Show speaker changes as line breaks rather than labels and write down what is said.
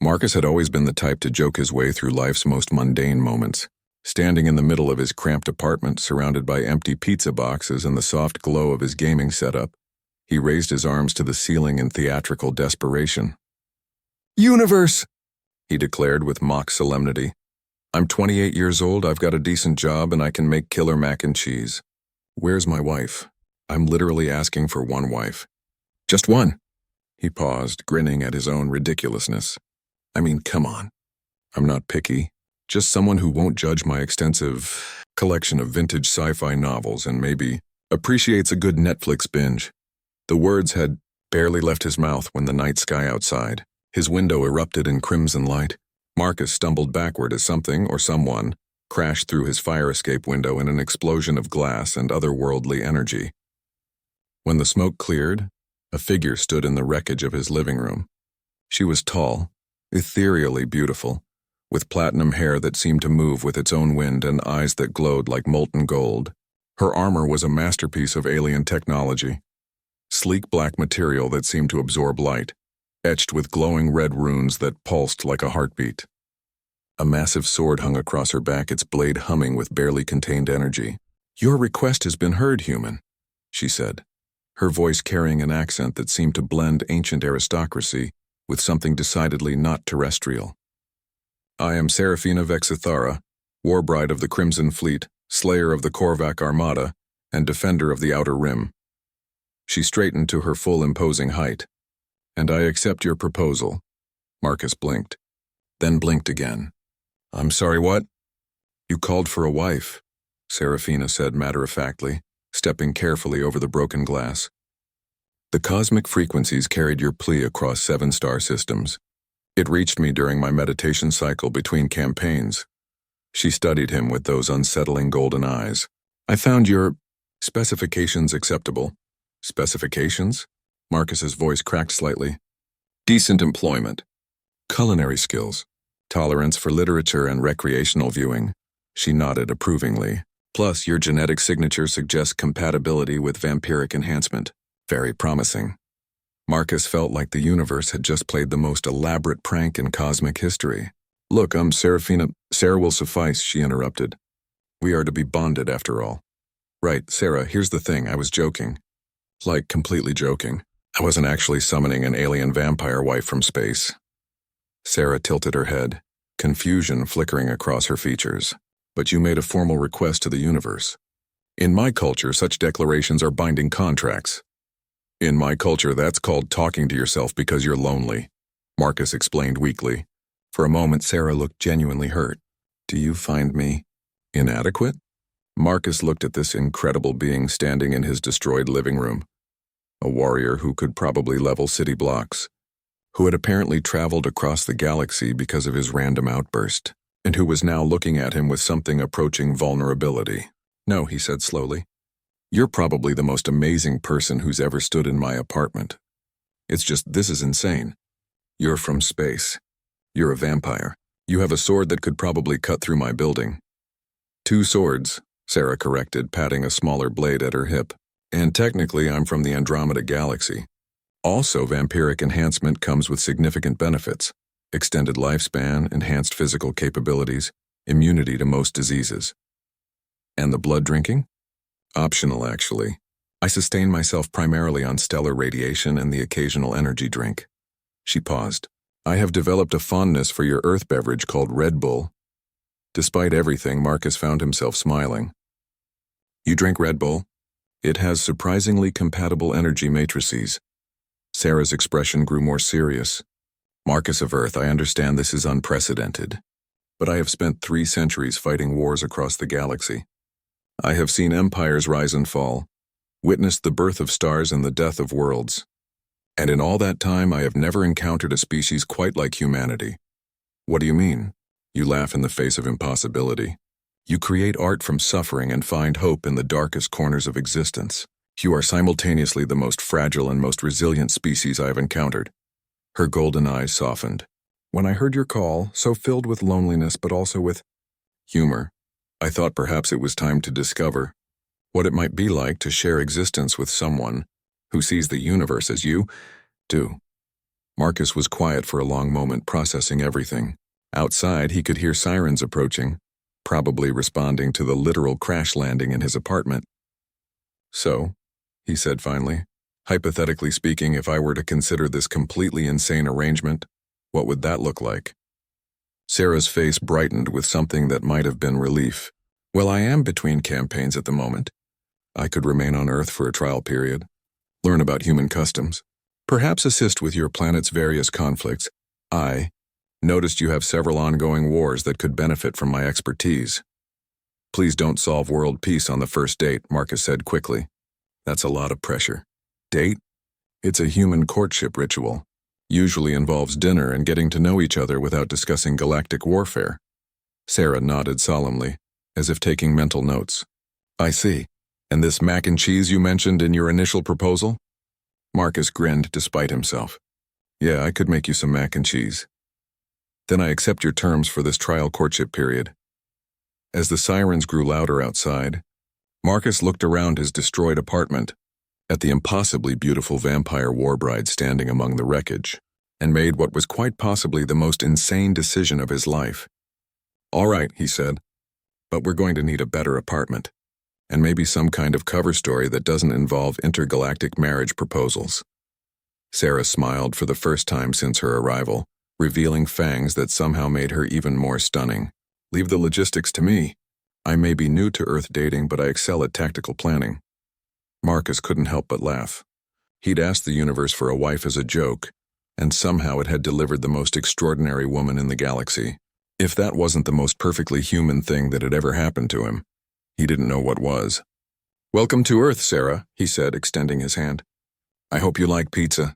Marcus had always been the type to joke his way through life's most mundane moments. Standing in the middle of his cramped apartment, surrounded by empty pizza boxes and the soft glow of his gaming setup, he raised his arms to the ceiling in theatrical desperation. "Universe!" he declared with mock solemnity. "I'm 28 years old, I've got a decent job, and I can make killer mac and cheese. Where's my wife? I'm literally asking for one wife. Just one." He paused, grinning at his own ridiculousness. "I mean, come on. I'm not picky. Just someone who won't judge my extensive collection of vintage sci-fi novels and maybe appreciates a good Netflix binge." The words had barely left his mouth when the night sky outside, his window erupted in crimson light. Marcus stumbled backward as something or someone crashed through his fire escape window in an explosion of glass and otherworldly energy. When the smoke cleared, a figure stood in the wreckage of his living room. She was tall, ethereally beautiful, with platinum hair that seemed to move with its own wind and eyes that glowed like molten gold. Her armor was a masterpiece of alien technology. Sleek black material that seemed to absorb light, etched with glowing red runes that pulsed like a heartbeat. A massive sword hung across her back, its blade humming with barely contained energy. "Your request has been heard, human," she said, her voice carrying an accent that seemed to blend ancient aristocracy with something decidedly not terrestrial. "I am Seraphina Vexithara, Warbride of the Crimson Fleet, slayer of the Korvac Armada, and defender of the Outer Rim." She straightened to her full imposing height. "And I accept your proposal." Marcus blinked, then blinked again. "I'm sorry, what?" "You called for a wife," Seraphina said matter-of-factly, stepping carefully over the broken glass. "The cosmic frequencies carried your plea across 7 star systems. It reached me during my meditation cycle between campaigns." She studied him with those unsettling golden eyes. "I found your specifications acceptable." "Specifications?" Marcus's voice cracked slightly. "Decent employment, culinary skills, tolerance for literature and recreational viewing." She nodded approvingly. "Plus, your genetic signature suggests compatibility with vampiric enhancement. Very promising." Marcus felt like the universe had just played the most elaborate prank in cosmic history. "Look, I'm Seraphina—" "Sarah will suffice," she interrupted. "We are to be bonded after all." "Right, Sarah, here's the thing, I was joking." Like, completely joking. I wasn't actually summoning an alien vampire wife from space. Sarah tilted her head, confusion flickering across her features. "But you made a formal request to the universe. In my culture, such declarations are binding contracts." "In my culture, that's called talking to yourself because you're lonely," Marcus explained weakly. For a moment, Sarah looked genuinely hurt. "Do you find me inadequate?" Marcus looked at this incredible being standing in his destroyed living room. A warrior who could probably level city blocks, who had apparently traveled across the galaxy because of his random outburst, and who was now looking at him with something approaching vulnerability. "No," he said slowly. "You're probably the most amazing person who's ever stood in my apartment. It's just, this is insane. You're from space. You're a vampire. You have a sword that could probably cut through my building." "2 swords," Sarah corrected, patting a smaller blade at her hip. "And technically I'm from the Andromeda Galaxy. Also, vampiric enhancement comes with significant benefits. Extended lifespan, enhanced physical capabilities, immunity to most diseases." "And the blood drinking?" "Optional, actually. I sustain myself primarily on stellar radiation and the occasional energy drink." She paused. "I have developed a fondness for your earth beverage called Red Bull." Despite everything, Marcus found himself smiling. "You drink Red Bull? It has surprisingly compatible energy matrices." Sarah's expression grew more serious. "Marcus of Earth, I understand this is unprecedented, but I have spent 3 centuries fighting wars across the galaxy. I have seen empires rise and fall, witnessed the birth of stars and the death of worlds. And in all that time, I have never encountered a species quite like humanity." "What do you mean?" You laugh in the face of impossibility. "You create art from suffering and find hope in the darkest corners of existence. You are simultaneously the most fragile and most resilient species I have encountered." Her golden eyes softened. "When I heard your call, so filled with loneliness but also with humor, I thought perhaps it was time to discover what it might be like to share existence with someone who sees the universe as you do." Marcus was quiet for a long moment, processing everything. Outside, he could hear sirens approaching, probably responding to the literal crash landing in his apartment. "So," he said finally, "hypothetically speaking, if I were to consider this completely insane arrangement, what would that look like?" Sarah's face brightened with something that might have been relief. "Well, I am between campaigns at the moment. I could remain on Earth for a trial period, learn about human customs, perhaps assist with your planet's various conflicts. I noticed you have several ongoing wars that could benefit from my expertise." "Please don't solve world peace on the first date," Marcus said quickly. "That's a lot of pressure." "Date? It's a human courtship ritual. Usually involves dinner and getting to know each other without discussing galactic warfare." Sarah nodded solemnly, as if taking mental notes. "I see. And this mac and cheese you mentioned in your initial proposal?" Marcus grinned despite himself. "Yeah, I could make you some mac and cheese." "Then I accept your terms for this trial courtship period." As the sirens grew louder outside, Marcus looked around his destroyed apartment, at the impossibly beautiful vampire Warbride standing among the wreckage, and made what was quite possibly the most insane decision of his life. "All right," he said, "but we're going to need a better apartment, and maybe some kind of cover story that doesn't involve intergalactic marriage proposals." Sarah smiled for the first time since her arrival, revealing fangs that somehow made her even more stunning. "Leave the logistics to me. I may be new to Earth dating, but I excel at tactical planning." Marcus couldn't help but laugh. He'd asked the universe for a wife as a joke, and somehow it had delivered the most extraordinary woman in the galaxy. If that wasn't the most perfectly human thing that had ever happened to him, he didn't know what was. "Welcome to Earth, Sarah," he said, extending his hand. "I hope you like pizza."